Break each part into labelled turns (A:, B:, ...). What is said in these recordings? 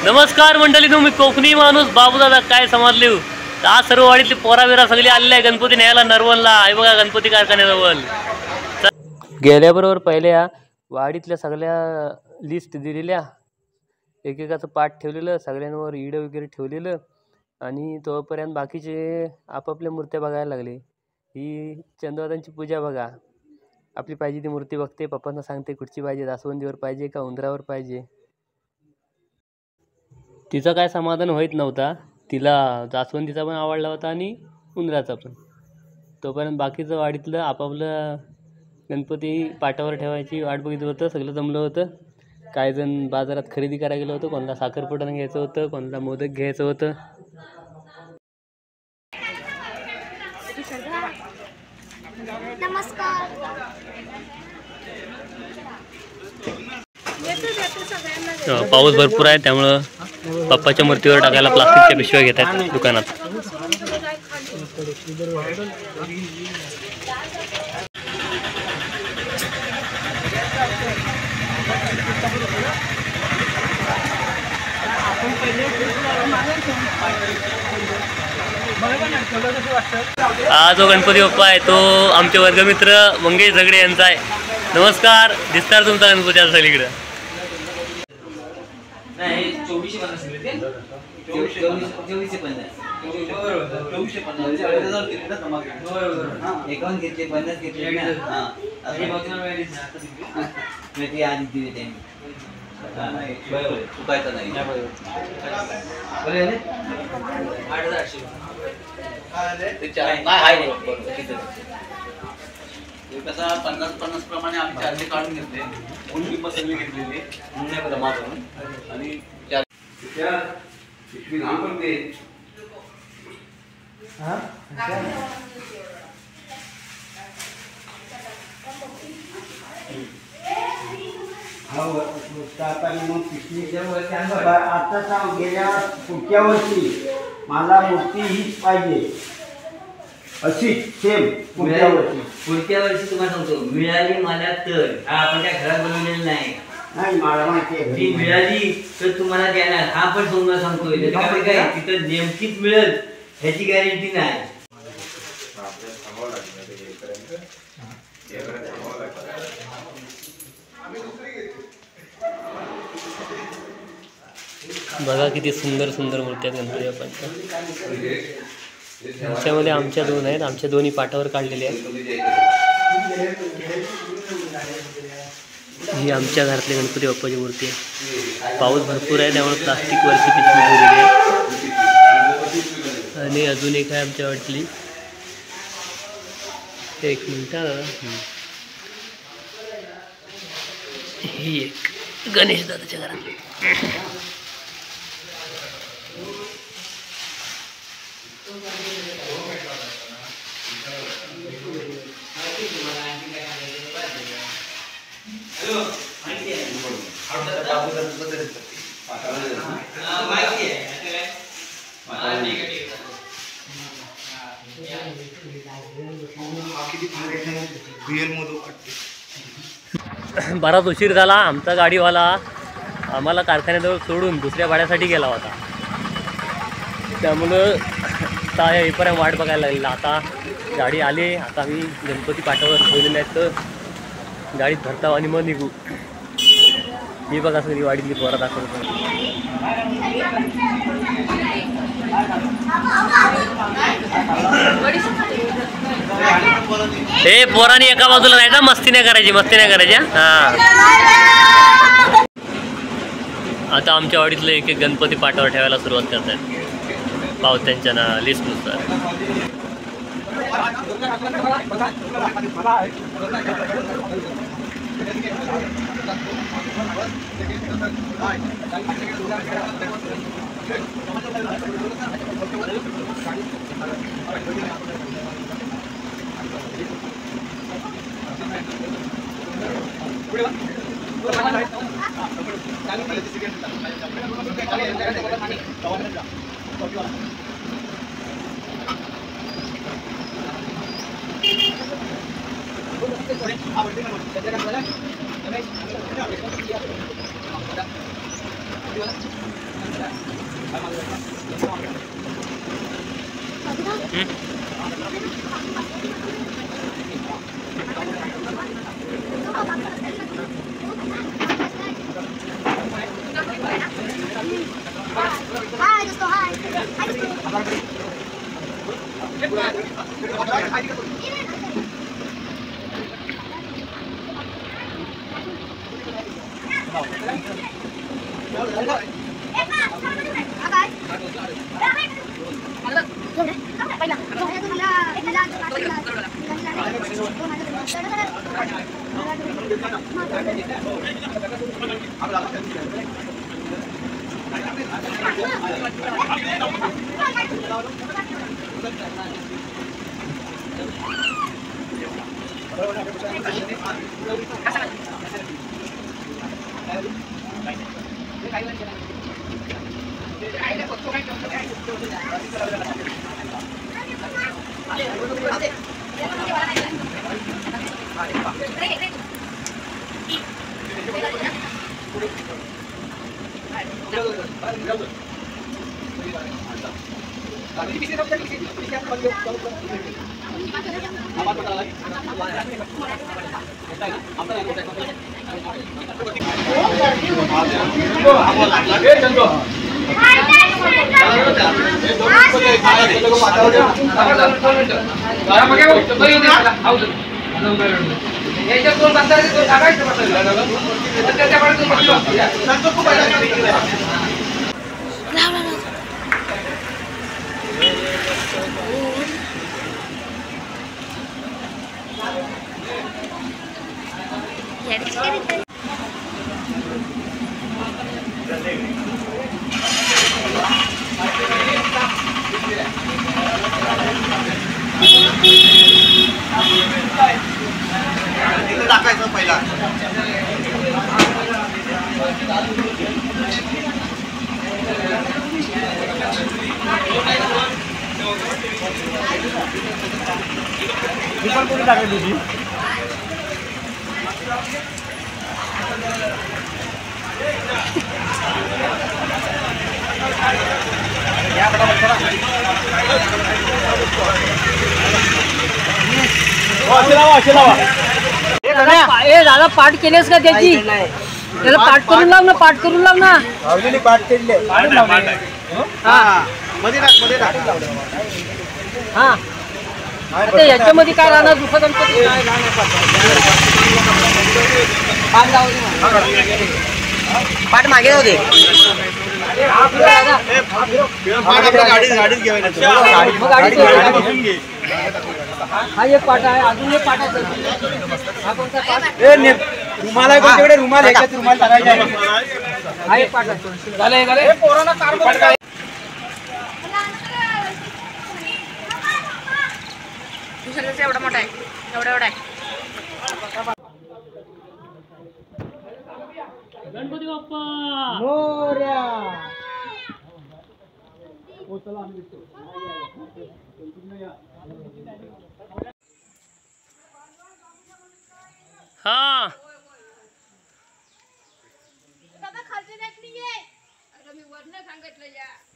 A: नमस्कार मंडळी, तुम्ही कोकणी माणूस बाबूदादा काय समजले. आज सर्व वाडीतली पोराबिरा सगळी आलेली आहे गणपती न्यायला नरवणला. हे बघा गणपती कारखान्याजवळ गेल्याबरोबर पहिल्या वाडीतल्या सगळ्या लिस्ट दिलेल्या, एकेकाचं पाठ ठेवलेलं, सगळ्यांवर ईड वगैरे ठेवलेलं आणि तोपर्यंत बाकीचे आपापल्या मूर्त्या बघायला लागले. ही चंद्रवादांची पूजा बघा. आपली पाहिजे ती मूर्ती बघते, पप्पांना सांगते कुठची पाहिजे, जास्वंदीवर पाहिजे का उंदरावर पाहिजे. तिचं काय समाधान होत नव्हता. तिला जास्वंदीचा पण आवडला होता आणि उंदराचा पण. तोपर्यंत बाकीचं वाडीतलं आपापलं गणपती पाटावर ठेवायची वाट बघितलं होतं. सगळं जमलं होतं. काही जण बाजारात खरेदी करायला गेलं होतं, कोणाला साखरपुडा घ्यायचं होतं, कोणाला मोदक घ्यायचं होतं. पाऊस भरपूर आहे, त्यामुळं पप्पाच्या मूर्तीवर टाकायला प्लास्टिकच्या पिशव्या घेत आहेत दुकानात. हा जो गणपती बाप्पा आहे तो आमचे वर्गमित्र मंगेश झगडे यांचा आहे. नमस्कार. दिसणार तुमचा गणपती आज सगळीकडे.
B: कसा 50-50 प्रमाणे आम्ही चार्जे काढून घेतले. म्हणून किंमत सगळी घेतलेली जमा करून आणि
C: आता गेल्या पुढच्या वर्षी मला मूर्ती हीच पाहिजे अशी सेम पुढच्या वर्षी
D: तुम्हाला सांगतो मिळाली मला तर आपण काय घरात बनवलेलं नाही.
C: मला माहिती आहे
D: ती मिळाली तर तुम्हाला देणार. हा पण तुम्हाला सांगतोय काय तिथं नेमकीच मिळेल ह्याची गॅरंटी नाही.
A: बघा किती सुंदर सुंदर मूर्त्या आहेत गणपती बाप्पांच्या. ह्याच्यामध्ये आमच्या दोन आहेत, आमच्या दोन्ही पाटावर काढलेले आहेत. ही आमच्या घरातली गणपती बाप्पाची मूर्ती आहे. पाऊस भरपूर आहे त्यामुळे प्लास्टिकवरची पिशवी ठेवलेली आहे. आणि अजून एक आहे आमच्या वाटली. एक मिनटं. ही एक गणेश दादाच्या घरातली. बराच उशीर झाला. आमचा गाडीवाला आम्हाला कारखान्याजवळ सोडून दुसऱ्या भाड्यासाठी गेला होता. त्यामुळं आता येईपर्यंत वाट बघायला लागली. आता गाडी आली. आता आम्ही गणपती पाटावर ठेवलेले आहेत तर गाडीत भरताव आणि मग निघू. ही बघा सगळी वाडीतली पोरं दाखवतो. हे पोरांनी एका बाजूला नाही ना, मस्ती नाही करायची, मस्ती नाही करायची. हा आता आमच्या वाडीतले एक एक गणपती पाटावर ठेवायला सुरुवात करतात पावत्यांच्या ना लिस्टनुसार.
E: Hi, just go hi. Hi, just go.
F: दादा पाठ केलेस का त्याची? त्याला पाठ करून लाव ना, पाठ करून लाव ना.
C: पाठ केले
F: हा आता याच्यामध्ये काय राहणार? दुसरं गणपती पाठ मागे होते. हा एक पाठ आहे, अजून एक पाठ आहे. हा कोणता पाठ?
C: रुमाल आहे कोणत्याकडे? रुमाल ह्याच्यात रुमाल टाकायचा आहे.
F: हा एक पाठ आहे. झालं पोरांना एवढा मोठा आहे, एवढा आहे.
A: गणपती बाप्पा
F: मोरया.
A: हा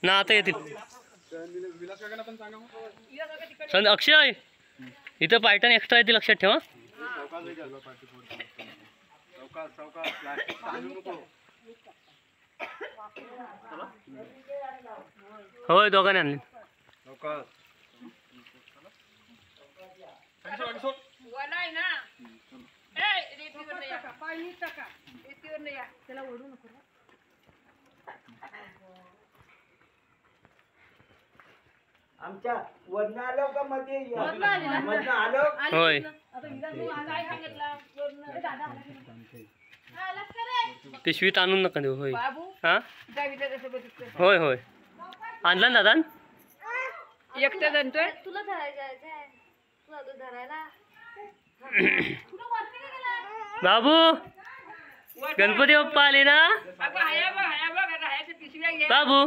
A: ना आता येतील. अक्षय इथं पायटन एक्स्ट्रा येते, लक्षात ठेवा. होय दोघांनी आणली.
C: आमच्या वरनं आलो का मध्ये मधनं आलो?
A: होय ते स्वीट आणून नका देऊ. होय हा होय होय आणला ना दादा.
F: एकटं जाणतोय
E: तुला धरायला
A: बाबू गणपती बाप्पा आले ना बाबू.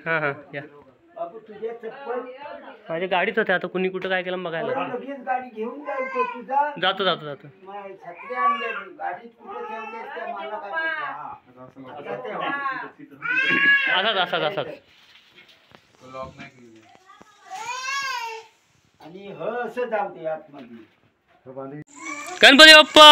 A: हा हा या
C: बाबू तुझे चप्पल
A: माझ्या गाडीत होत्या. आता कुणी कुठं काय केलं बघायला.
C: लगेच गाडी घेऊन जायचं तुझा.
A: जातो जातो जातो.
C: छत्री आणली गाडीत कुठे ठेवली मला काय
A: असाच असाच असाच.
C: आणि असं जाऊ दे आतमध्ये.
A: गणपती बाप्पा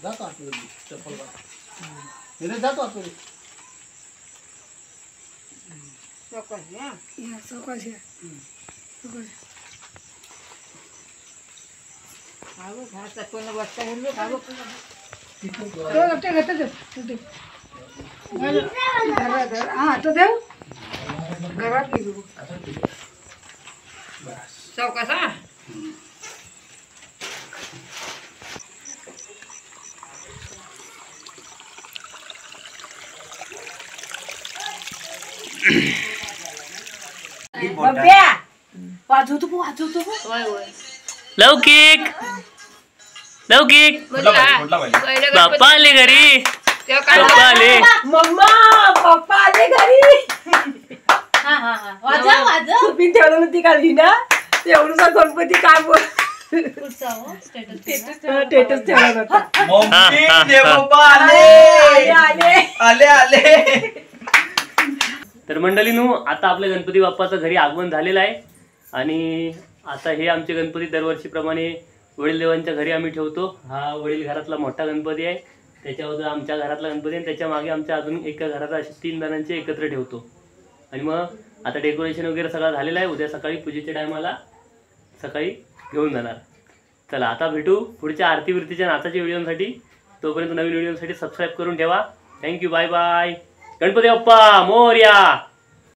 C: जातो आतमध्ये चप्पल जातो आतमध्ये.
A: लौकिक लौकिक बाप्पा आले घरी. बाप्पा आले.
F: पप्पा आले घरी. तुम्ही ठेवलं नव्हती काढली ना तेवढूसा गणपती काय बोल स्टेटस ठेवला होता.
B: आले आले.
A: तर मंडळींनो, आता आपल्या गणपती बाप्पाचं घरी आगमन झालेलं आहे आणि आता हे आमचे गणपती दरवर्षीप्रमाणे वडील देवांच्या घरी आम्ही ठेवतो. हा वडील घरातला मोठा गणपती आहे, त्याच्यावर आमच्या घरातला गणपती आहे, त्याच्या मागे आमच्या अजून एका घरात असे 3 जणांचे एकत्र ठेवतो. आणि मग आता डेकोरेशन वगैरे सगळं झालेलं आहे. उद्या सकाळी पूजेच्या टायमाला सकाळी घेऊन जाणार. चला आता भेटू पुढच्या आरती विरतीच्या नाचाच्या व्हिडिओसाठी. तोपर्यंत नवीन व्हिडिओसाठी सबस्क्राईब करून ठेवा. Thank you. Bye bye. Ganpati Bappa Morya.